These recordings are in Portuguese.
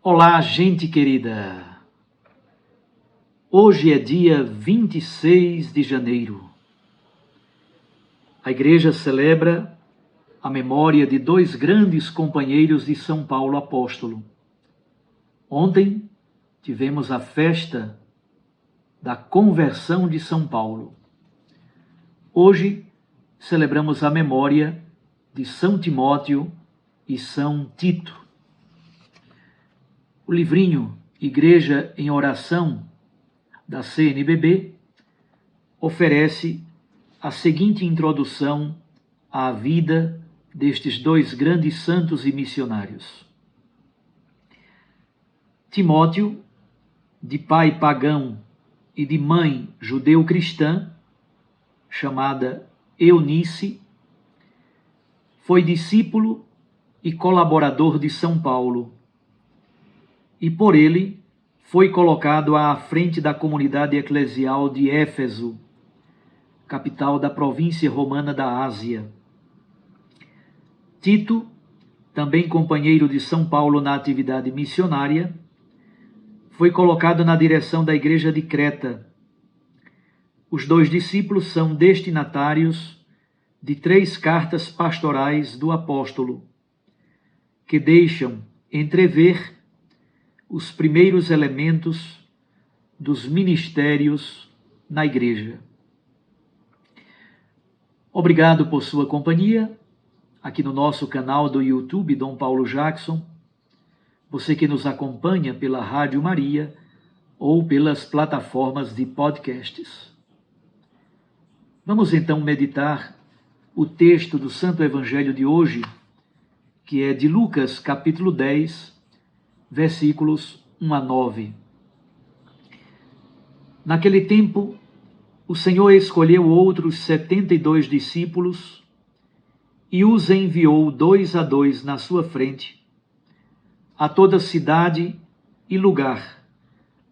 Olá, gente querida! Hoje é dia 26 de janeiro. A igreja celebra a memória de dois grandes companheiros de São Paulo apóstolo. Ontem tivemos a festa da conversão de São Paulo. Hoje celebramos a memória de São Timóteo e São Tito. O livrinho Igreja em Oração, da CNBB, oferece a seguinte introdução à vida destes dois grandes santos e missionários. Timóteo, de pai pagão e de mãe judeu-cristã, chamada Eunice, foi discípulo e colaborador de São Paulo, e por ele foi colocado à frente da comunidade eclesial de Éfeso, capital da província romana da Ásia. Tito, também companheiro de São Paulo na atividade missionária, foi colocado na direção da igreja de Creta. Os dois discípulos são destinatários de 3 cartas pastorais do apóstolo, que deixam entrever os primeiros elementos dos ministérios na igreja. Obrigado por sua companhia aqui no nosso canal do YouTube Dom Paulo Jackson, você que nos acompanha pela Rádio Maria ou pelas plataformas de podcasts. Vamos então meditar o texto do Santo Evangelho de hoje, que é de Lucas, capítulo 10, versículos 1 a 9. Naquele tempo, o Senhor escolheu outros 72 discípulos e os enviou 2 a 2 na sua frente, a toda cidade e lugar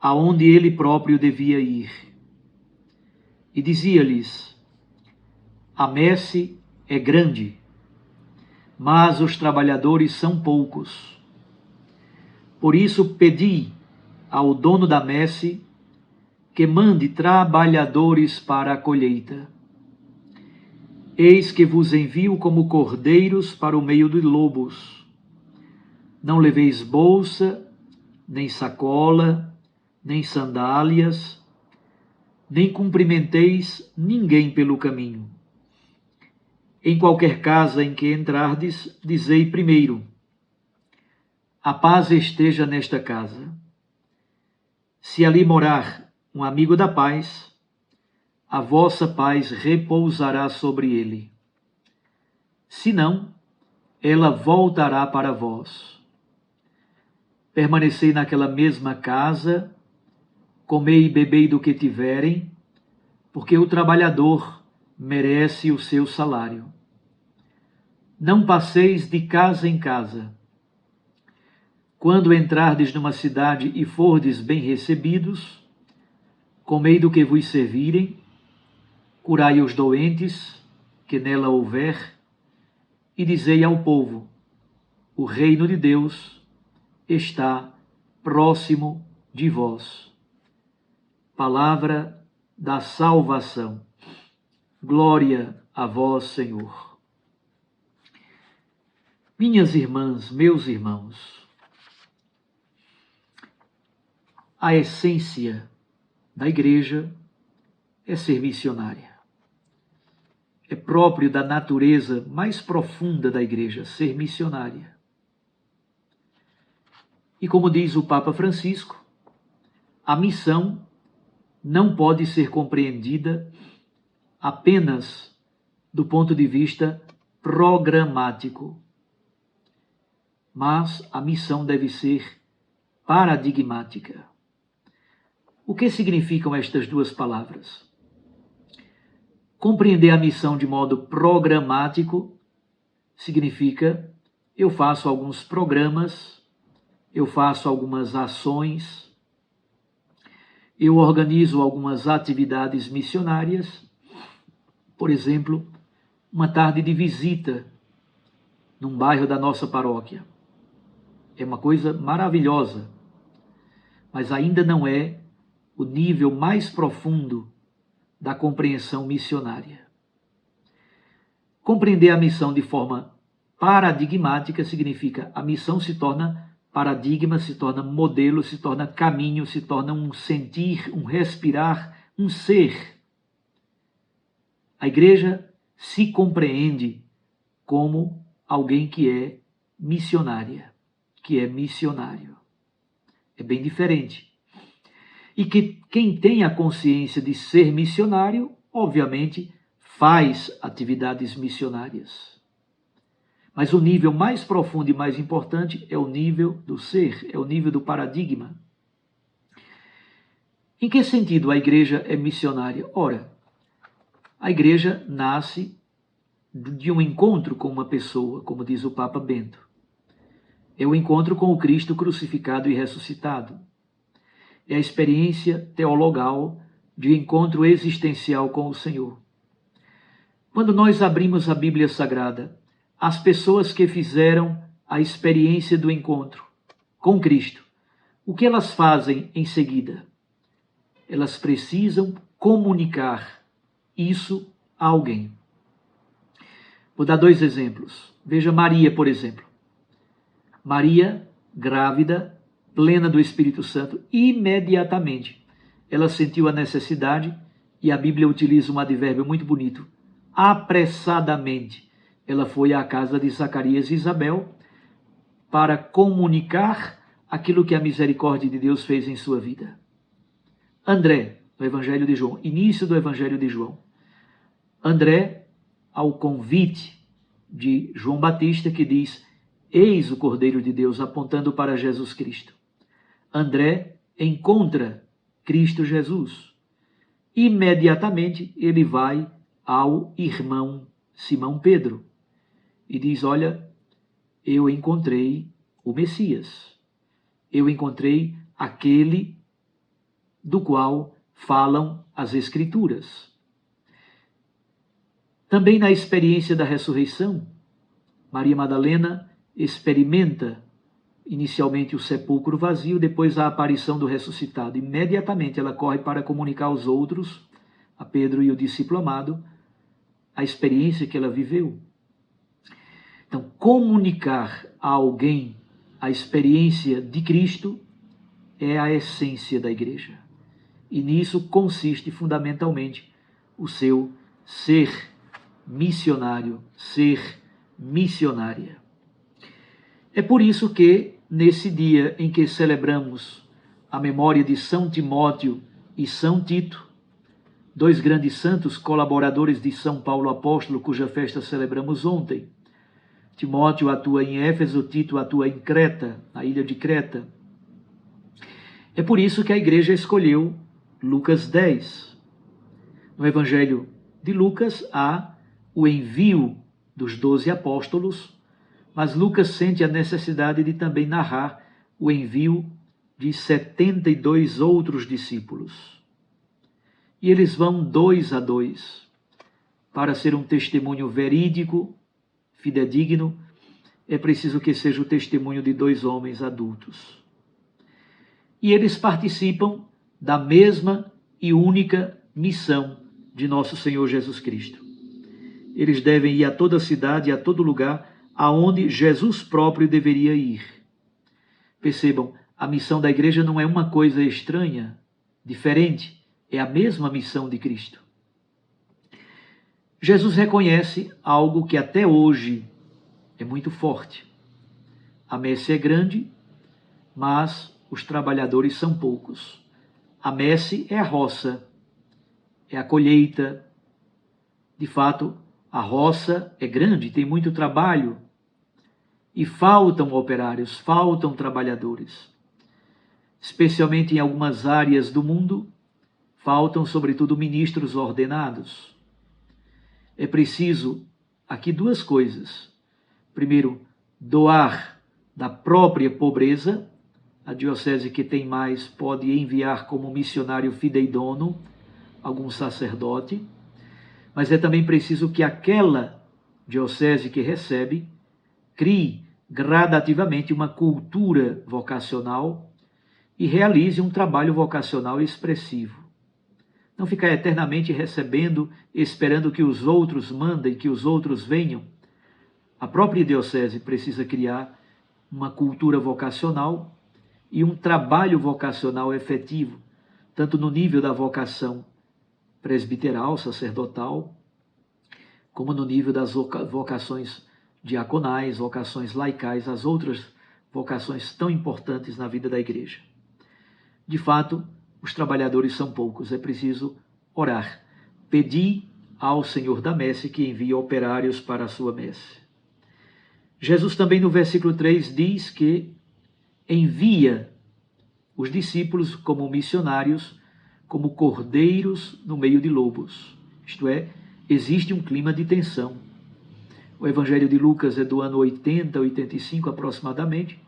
aonde ele próprio devia ir. E dizia-lhes: a messe é grande, mas os trabalhadores são poucos. Por isso pedi ao dono da messe que mande trabalhadores para a colheita. Eis que vos envio como cordeiros para o meio de lobos. Não leveis bolsa, nem sacola, nem sandálias, nem cumprimenteis ninguém pelo caminho. Em qualquer casa em que entrardes, dizei primeiro: a paz esteja nesta casa. Se ali morar um amigo da paz, a vossa paz repousará sobre ele. Se não, ela voltará para vós. Permanecei naquela mesma casa, comei e bebei do que tiverem, porque o trabalhador merece o seu salário. Não passeis de casa em casa. Quando entrardes numa cidade e fordes bem recebidos, comei do que vos servirem, curai os doentes que nela houver, e dizei ao povo: o reino de Deus está próximo de vós. Palavra da salvação. Glória a vós, Senhor. Minhas irmãs, meus irmãos, a essência da igreja é ser missionária. É próprio da natureza mais profunda da igreja ser missionária. E como diz o Papa Francisco, a missão não pode ser compreendida apenas do ponto de vista programático, mas a missão deve ser paradigmática. O que significam estas duas palavras? Compreender a missão de modo programático significa: eu faço alguns programas, eu faço algumas ações, eu organizo algumas atividades missionárias, por exemplo, uma tarde de visita num bairro da nossa paróquia. É uma coisa maravilhosa, mas ainda não é o nível mais profundo da compreensão missionária. Compreender a missão de forma paradigmática significa a missão se torna paradigma, se torna modelo, se torna caminho, se torna um sentir, um respirar, um ser. A igreja se compreende como alguém que é missionária, que é missionário. É bem diferente. E que quem tem a consciência de ser missionário, obviamente, faz atividades missionárias. Mas o nível mais profundo e mais importante é o nível do ser, é o nível do paradigma. Em que sentido a igreja é missionária? Ora, a igreja nasce de um encontro com uma pessoa, como diz o Papa Bento. É o encontro com o Cristo crucificado e ressuscitado. É a experiência teologal de encontro existencial com o Senhor. Quando nós abrimos a Bíblia Sagrada, as pessoas que fizeram a experiência do encontro com Cristo, o que elas fazem em seguida? Elas precisam comunicar isso a alguém. Vou dar 2 exemplos. Veja Maria, por exemplo. Maria, grávida, plena do Espírito Santo, imediatamente ela sentiu a necessidade, e a Bíblia utiliza um advérbio muito bonito, apressadamente. Ela foi à casa de Zacarias e Isabel para comunicar aquilo que a misericórdia de Deus fez em sua vida. André, no Evangelho de João, início do Evangelho de João. André, ao convite de João Batista, que diz: eis o Cordeiro de Deus, apontando para Jesus Cristo. André encontra Cristo Jesus. Imediatamente ele vai ao irmão Simão Pedro e diz: olha, eu encontrei o Messias. Eu encontrei aquele do qual falam as Escrituras. Também na experiência da ressurreição, Maria Madalena experimenta inicialmente o sepulcro vazio, depois a aparição do ressuscitado. Imediatamente ela corre para comunicar aos outros, a Pedro e o discípulo amado, a experiência que ela viveu. Então, comunicar a alguém a experiência de Cristo é a essência da igreja. E nisso consiste fundamentalmente o seu ser missionário, ser missionária. É por isso que, nesse dia em que celebramos a memória de São Timóteo e São Tito, 2 grandes santos colaboradores de São Paulo Apóstolo, cuja festa celebramos ontem. Timóteo atua em Éfeso, Tito atua em Creta, na ilha de Creta. É por isso que a igreja escolheu Lucas 10. No Evangelho de Lucas há o envio dos 12 apóstolos, mas Lucas sente a necessidade de também narrar o envio de 72 outros discípulos. E eles vão 2 a 2, para ser um testemunho verídico, fidedigno, é preciso que seja o testemunho de 2 homens adultos. E eles participam da mesma e única missão de nosso Senhor Jesus Cristo. Eles devem ir a toda cidade, a todo lugar, aonde Jesus próprio deveria ir. Percebam, a missão da igreja não é uma coisa estranha, diferente, é a mesma missão de Cristo. Jesus reconhece algo que até hoje é muito forte. A messe é grande, mas os trabalhadores são poucos. A messe é a roça, é a colheita. De fato, a roça é grande, tem muito trabalho, e faltam operários, faltam trabalhadores. Especialmente em algumas áreas do mundo, faltam, sobretudo, ministros ordenados. É preciso aqui 2 coisas. Primeiro, doar da própria pobreza. A diocese que tem mais pode enviar como missionário fideidono algum sacerdote. Mas é também preciso que aquela diocese que recebe crie gradativamente uma cultura vocacional e realize um trabalho vocacional expressivo. Não ficar eternamente recebendo, esperando que os outros mandem, que os outros venham. A própria diocese precisa criar uma cultura vocacional e um trabalho vocacional efetivo, tanto no nível da vocação presbiteral, sacerdotal, como no nível das vocações diaconais, vocações laicais, as outras vocações tão importantes na vida da igreja. De fato, os trabalhadores são poucos, é preciso orar. Pedi ao Senhor da messe que envie operários para a sua messe. Jesus também no versículo 3 diz que envia os discípulos como missionários, como cordeiros no meio de lobos. Isto é, existe um clima de tensão. O Evangelho de Lucas é do ano 80, 85 aproximadamente.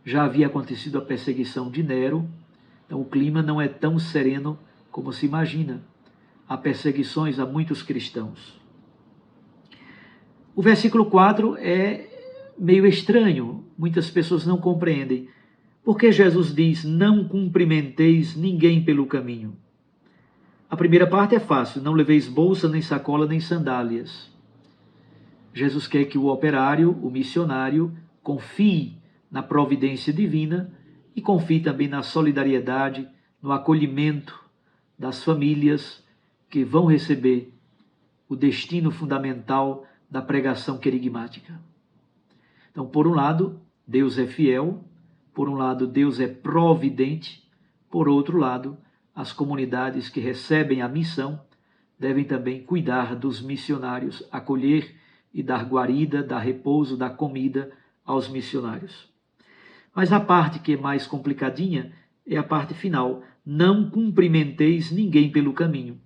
Já havia acontecido a perseguição de Nero, então o clima não é tão sereno como se imagina. Há perseguições a muitos cristãos. O versículo 4 é meio estranho, muitas pessoas não compreendem. Por que Jesus diz, não cumprimenteis ninguém pelo caminho? A primeira parte é fácil, não leveis bolsa, nem sacola, nem sandálias. Jesus quer que o operário, o missionário, confie na providência divina e confie também na solidariedade, no acolhimento das famílias que vão receber o destino fundamental da pregação querigmática. Então, por um lado, Deus é fiel, por um lado, Deus é providente, por outro lado, as comunidades que recebem a missão devem também cuidar dos missionários, acolher e dar guarida, dar repouso, dar comida aos missionários. Mas a parte que é mais complicadinha é a parte final. Não cumprimenteis ninguém pelo caminho.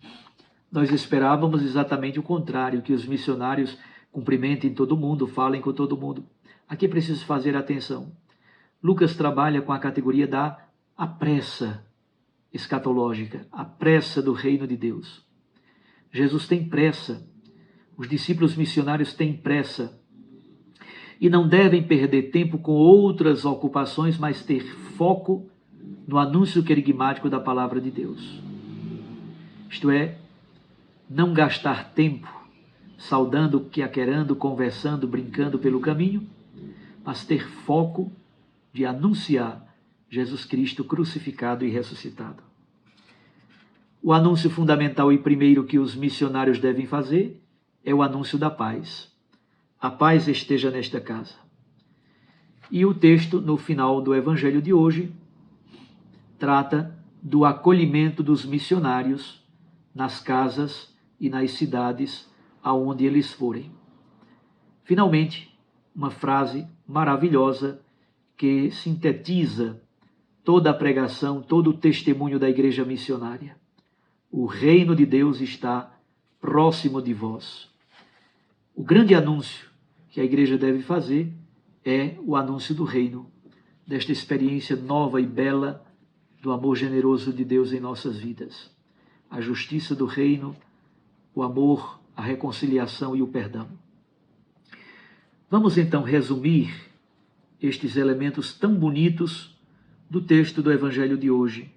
Nós esperávamos exatamente o contrário, que os missionários cumprimentem todo mundo, falem com todo mundo. Aqui é preciso fazer atenção. Lucas trabalha com a categoria da pressa escatológica, a pressa do reino de Deus. Jesus tem pressa, os discípulos missionários têm pressa e não devem perder tempo com outras ocupações, mas ter foco no anúncio querigmático da palavra de Deus. Isto é, não gastar tempo saudando, querendo, conversando, brincando pelo caminho, mas ter foco de anunciar Jesus Cristo crucificado e ressuscitado. O anúncio fundamental e primeiro que os missionários devem fazer é o anúncio da paz. A paz esteja nesta casa. E o texto, no final do Evangelho de hoje, trata do acolhimento dos missionários nas casas e nas cidades aonde eles forem. Finalmente, uma frase maravilhosa que sintetiza toda a pregação, todo o testemunho da igreja missionária. O reino de Deus está próximo de vós. O grande anúncio que a igreja deve fazer é o anúncio do reino, desta experiência nova e bela do amor generoso de Deus em nossas vidas. A justiça do reino, o amor, a reconciliação e o perdão. Vamos então resumir estes elementos tão bonitos do texto do Evangelho de hoje,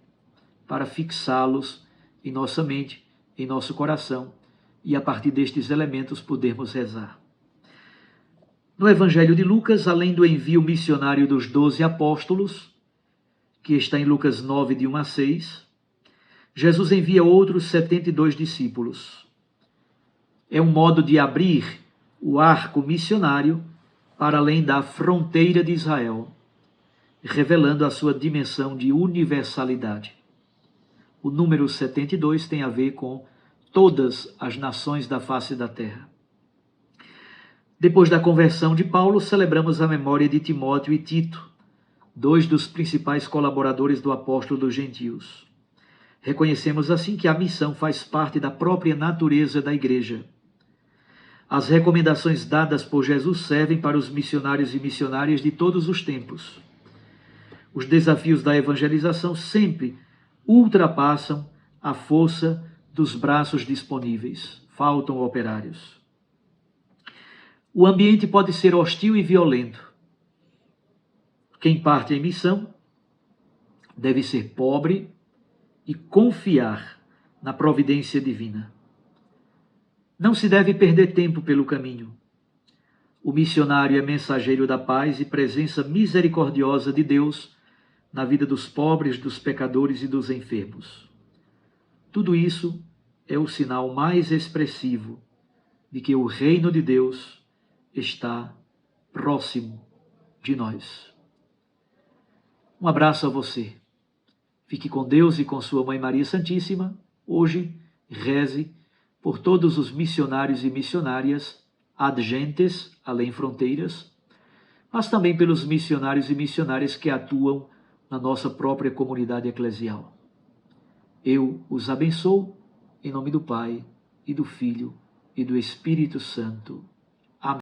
para fixá-los em nossa mente, em nosso coração, e a partir destes elementos podermos rezar. No Evangelho de Lucas, além do envio missionário dos 12 apóstolos, que está em Lucas 9, de 1 a 6, Jesus envia outros 72 discípulos. É um modo de abrir o arco missionário para além da fronteira de Israel, revelando a sua dimensão de universalidade. O número 72 tem a ver com todas as nações da face da terra. Depois da conversão de Paulo, celebramos a memória de Timóteo e Tito, dois dos principais colaboradores do apóstolo dos gentios. Reconhecemos assim que a missão faz parte da própria natureza da igreja. As recomendações dadas por Jesus servem para os missionários e missionárias de todos os tempos. Os desafios da evangelização sempre ultrapassam a força dos braços disponíveis. Faltam operários. O ambiente pode ser hostil e violento. Quem parte em missão deve ser pobre e confiar na providência divina. Não se deve perder tempo pelo caminho. O missionário é mensageiro da paz e presença misericordiosa de Deus na vida dos pobres, dos pecadores e dos enfermos. Tudo isso é o sinal mais expressivo de que o reino de Deus está próximo de nós. Um abraço a você. Fique com Deus e com sua Mãe Maria Santíssima. Hoje, reze por todos os missionários e missionárias ad gentes, além fronteiras, mas também pelos missionários e missionárias que atuam na nossa própria comunidade eclesial. Eu os abençoo em nome do Pai, e do Filho, e do Espírito Santo.